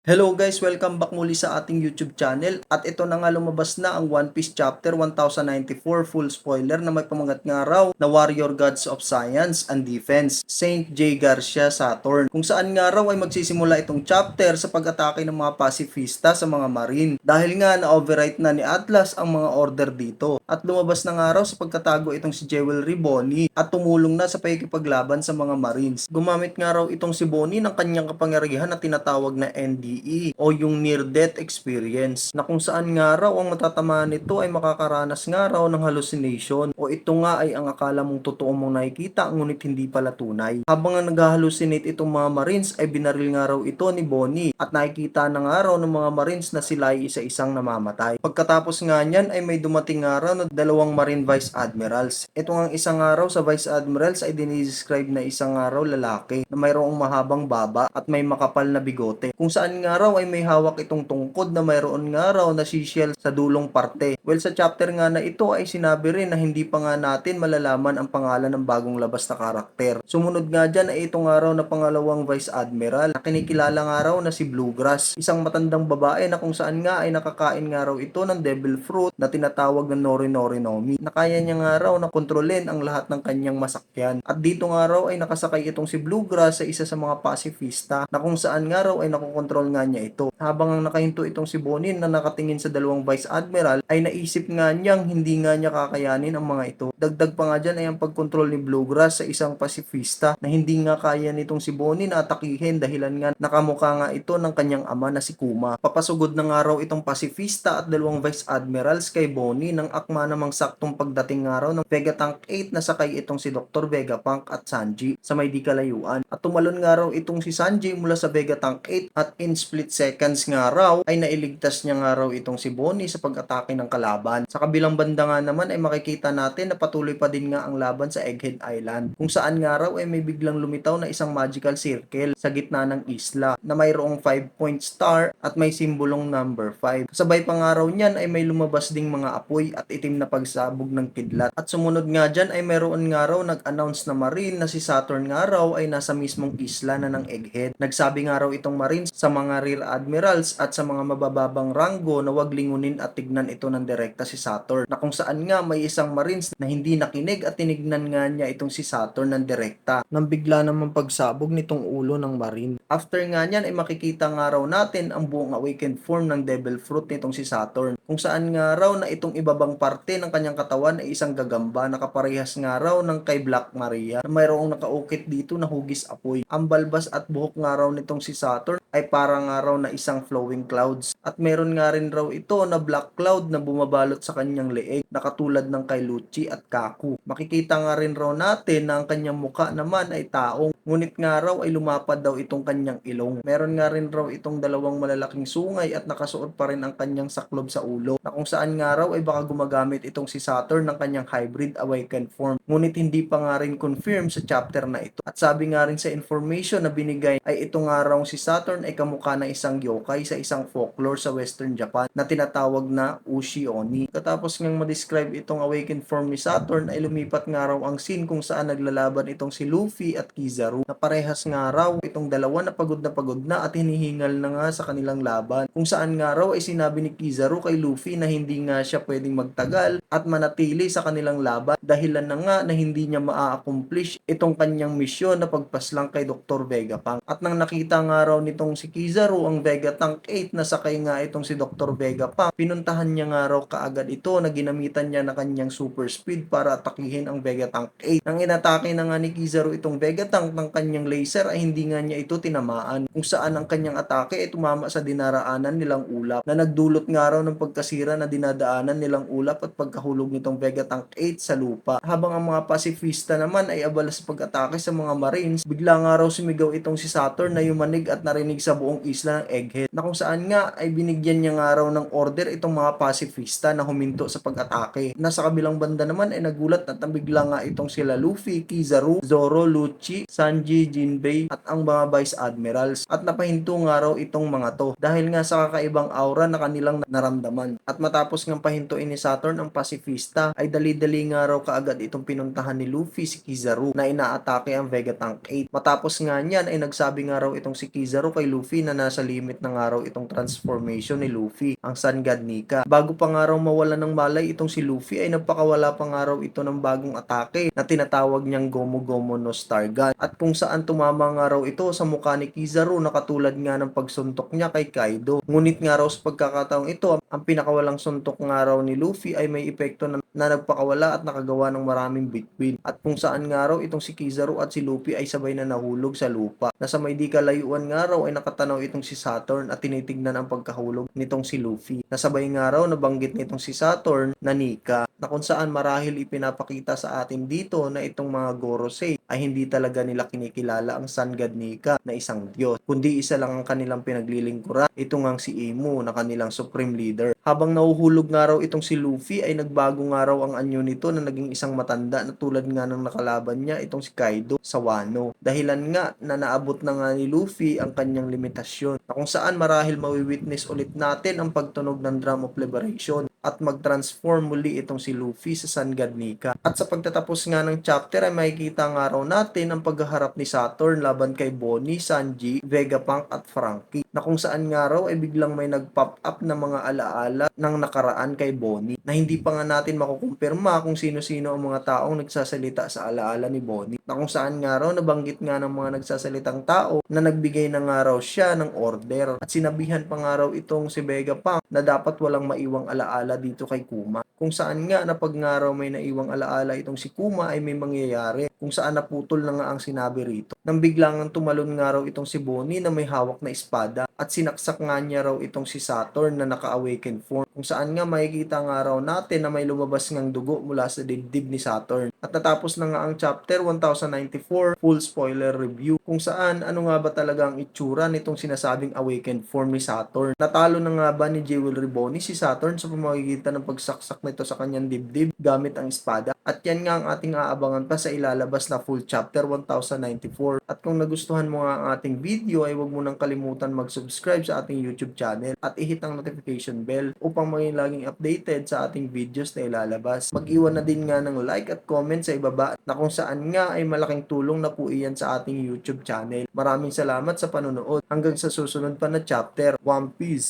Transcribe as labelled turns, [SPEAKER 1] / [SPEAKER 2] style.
[SPEAKER 1] Hello guys, welcome back muli sa ating YouTube channel at ito na nga lumabas na ang One Piece Chapter 1094 full spoiler na may pamagat nga raw na Warrior Gods of Science and Defense, Saint J. Garcia Saturn, kung saan nga raw ay magsisimula itong chapter sa pag-atake ng mga pasifista sa mga Marine dahil nga na-overwrite na ni Atlas ang mga order dito at lumabas na nga raw sa pagtatago itong si Jewelry Bonnie at tumulong na sa pakikipaglaban sa mga Marines. Gumamit nga raw itong si Bonnie ng kanyang kapangyarihan na tinatawag na NDE o yung near-death experience na kung saan nga raw ang matatamaan nito ay makakaranas nga raw ng hallucination o ito nga ay ang akala mong totoo mong nakikita ngunit hindi pala tunay. Habang nga nag-hallucinate itong mga Marines ay binaril nga raw ito ni Bonnie at nakikita na nga raw ng mga Marines na sila ay isa-isang namamatay. Pagkatapos nga niyan ay may dumating nga raw na dalawang Marine Vice Admirals. Ito nga isang nga raw sa Vice Admirals ay dinidescribe na isang nga raw lalaki na mayroong mahabang baba at may makapal na bigote. Kung saan nga raw ay may hawak itong tungkod na mayroon nga raw na seashell sa dulong parte. Well, sa chapter nga na ito ay sinabi rin na hindi pa nga natin malalaman ang pangalan ng bagong labas na karakter. Sumunod nga dyan ay ito nga raw na pangalawang Vice Admiral na kinikilala nga raw na si Bluegrass, isang matandang babae na kung saan nga ay nakakain nga raw ito ng devil fruit na tinatawag na Nori Nori Nomi na kaya niya nga raw na kontrolin ang lahat ng kanyang masakyan. At dito nga raw ay nakasakay itong si Bluegrass sa isa sa mga pasifista na kung saan nga raw ay nakokontrol nga niya ito. Habang ang nakahinto itong si Bonin na nakatingin sa dalawang Vice Admiral ay naisip nga niyang hindi nga niya kakayanin ang mga ito. Dagdag pa nga dyan ay ang pagkontrol ni Bluegrass sa isang pasifista na hindi nga kaya nitong si Bonin na atakihin dahilan nga nakamukha nga ito ng kanyang ama na si Kuma. Papasugod na nga raw itong pasifista at dalawang Vice Admirals kay Bonnie nang akma namang saktong pagdating nga raw ng Vegapunk 8 na sakay itong si Dr. Vegapunk at Sanji sa may di kalayuan. At tumalon nga raw itong si Sanji mula sa Vegapunk 8 at in split seconds nga raw ay nailigtas niya nga raw itong si Bonnie sa pag-atake ng kalaban. Sa kabilang banda nga naman ay makikita natin na patuloy pa din nga ang laban sa Egghead Island kung saan nga raw ay may biglang lumitaw na isang magical circle sa gitna ng isla na mayroong 5-point star at may simbolong number 5. Kasabay pa nga raw niyan ay may lumabas ding mga apoy at itim na pagsabog ng kidlat. At sumunod nga dyan ay mayroon nga raw nag-announce na Marine na si Saturn nga raw ay nasa mismong isla na ng Egghead. Nagsabi nga raw itong Marine sa mga Rear Admirals at sa mga mabababang ranggo na wag lingunin at tignan ito ng direkta si Saturn na kung saan nga may isang Marines na hindi nakinig at tinignan nga niya itong si Saturn ng direkta nang bigla namang pagsabog nitong ulo ng Marine. After nga niyan ay makikita nga raw natin ang buong awakened form ng Devil Fruit nitong si Saturn kung saan nga raw na itong ibabang parte ng kanyang katawan ay isang gagamba na kaparehas nga raw ng kay Black Maria na mayroong nakaukit dito na hugis apoy. Ang balbas at buhok nga raw nitong si Saturn ay parang nga raw na isang flowing clouds at meron nga rin raw ito na black cloud na bumabalot sa kanyang leeg na katulad ng kay Lucci at Kaku. Makikita nga rin raw natin na ang kanyang muka naman ay taong ngunit nga raw ay lumapad daw itong kanyang ilong. Meron nga rin raw itong dalawang malalaking sungay at nakasuot pa rin ang kanyang saklob sa ulo na kung saan nga raw ay baka gumagamit itong si Saturn ng kanyang hybrid awakened form ngunit hindi pa nga rin confirm sa chapter na ito. At sabi nga rin sa information na binigay ay ito nga raw si Saturn ay kamukha ng isang yokai sa isang folklore sa Western Japan na tinatawag na Ushi Oni. Katapos ngang ma-describe itong awakened form ni Saturn ay lumipat nga raw ang scene kung saan naglalaban itong si Luffy at Kizaru na parehas nga raw itong dalawa na pagod na at hinihingal na nga sa kanilang laban kung saan nga raw ay sinabi ni Kizaru kay Luffy na hindi nga siya pwedeng magtagal at manatili sa kanilang laban dahilan na nga na hindi niya maa-accomplish itong kanyang misyon na pagpaslang kay Dr. Vegapunk. At nang nakita nga raw nitong si Kizaru ang Vegapunk 8 na sakay nga itong si Dr. Vegapunk, pinuntahan niya nga raw kaagad ito na ginamitan niya na kanyang super speed para atakihin ang Vegapunk 8. Nang inatake na nga ni Kizaru itong Vegapunk ng kanyang laser ay hindi nga niya ito tinamaan kung saan ang kanyang atake ay tumama sa dinaraanan nilang ulap na nagdulot nga raw ng pagkasira na dinadaanan nilang ulap at pagkahulog nitong Vegapunk 8 sa lupa. Habang ang mga pasifista naman ay abala sa pag-atake sa mga Marines, bigla nga raw sumigaw itong si Saturn na yumanig at narinig sa buong isla ng Egghead na kung saan nga ay ay binigyan niya nga raw ng order itong mga pasifista na huminto sa pag-atake. Nasa kabilang banda naman ay nagulat at nabigla nga itong sila Luffy, Kizaru, Zoro, Lucci, Sanji, Jinbei at ang mga Vice Admirals. At napahinto nga raw itong mga to dahil nga sa kakaibang aura na kanilang naramdaman. At matapos ng pahintuin ni Saturn ang pasifista ay dali-dali nga raw kaagad itong pinuntahan ni Luffy si Kizaru na inaatake ang Vegapunk 8. Matapos nga niyan ay nagsabi nga raw itong si Kizaru kay Luffy na nasa limit na nga raw itong transformation ni Luffy, ang Sun God Nika. Bago pa nga raw mawala ng malay itong si Luffy ay nagpakawala pa nga raw ito ng bagong atake na tinatawag niyang Gomu Gomu no Star Gun. At kung saan tumama nga raw ito sa mukha ni Kizaru na katulad nga ng pagsuntok niya kay Kaido. Ngunit nga raw sa pagkakataong ito, ang pinakawalang suntok nga raw ni Luffy ay may epekto na nagpakawala at nakagawa ng maraming bituin. At kung saan nga raw itong si Kizaru at si Luffy ay sabay na nahulog sa lupa. Nasa may di kalayuan nga raw ay nakatanaw itong si Saturn at tinitignan ang pagkahulog nitong si Luffy. Nasabay nga raw nabanggit nitong si Saturn na Nika, na kung saan marahil ipinapakita sa atin dito na itong mga Gorosei ay hindi talaga nila kinikilala ang Sun God Nika na isang Diyos, kundi isa lang ang kanilang pinaglilingkuran, ito ngang si Imu na kanilang supreme leader. Habang nahuhulog nga raw itong si Luffy ay nagbago nga raw ang anyo nito na naging isang matanda na tulad nga ng nakalaban niya itong si Kaido sa Wano. Dahilan nga na naabot na nga ni Luffy ang kanyang limitasyon, na kung saan marahil mawi-witness ulit natin ang pagtunog ng Drum of Liberation at mag-transform muli itong si Luffy sa Sun God Nika. At sa pagtatapos nga ng chapter ay makikita nga raw natin ang paghaharap ni Saturn laban kay Bonnie, Sanji, Vegapunk at Franky, na kung saan nga raw ay biglang may nag-pop up na mga alaala ng nakaraan kay Bonnie na hindi pa nga natin makukumpirma kung sino-sino ang mga taong nagsasalita sa alaala ni Bonnie, na kung saan nga raw nabanggit nga ng mga nagsasalitang tao na nagbigay na nga raw siya ng order at sinabihan pa nga raw itong si Vegapunk na dapat walang maiwang alaala dito kay Kuma, kung saan nga na pag nga raw may naiwang alaala itong si Kuma ay may mangyayari, kung saan naputol na nga ang sinabi rito. Nang biglang tumalon nga raw itong si Bonnie na may hawak na espada at sinaksak nga niya raw itong si Saturn na naka-awaken form, kung saan nga makikita nga raw natin na may lumabas ngang dugo mula sa dibdib ni Saturn. At natapos na nga ang chapter 1094 full spoiler review, kung saan ano nga ba talaga ang itsura nitong sinasabing awakened form ni Saturn. Natalo na nga ba ni Jewelry Bonnie si Saturn sa pamamagitan ng pagsaksak nito sa kanyang dibdib gamit ang espada? At yan nga ang ating aabangan pa sa ilalabas na full chapter 1094. At kung nagustuhan mo nga ang ating video ay huwag mo nang kalimutan mag-subscribe sa ating YouTube channel at i-hit ang notification bell upang maging laging updated sa ating videos na ilalabas. Mag-iwan na din nga ng like at comment sa ibaba na kung saan nga ay malaking tulong na po iyan sa ating YouTube channel. Maraming salamat sa panonood. Hanggang sa susunod pa na chapter. One Piece!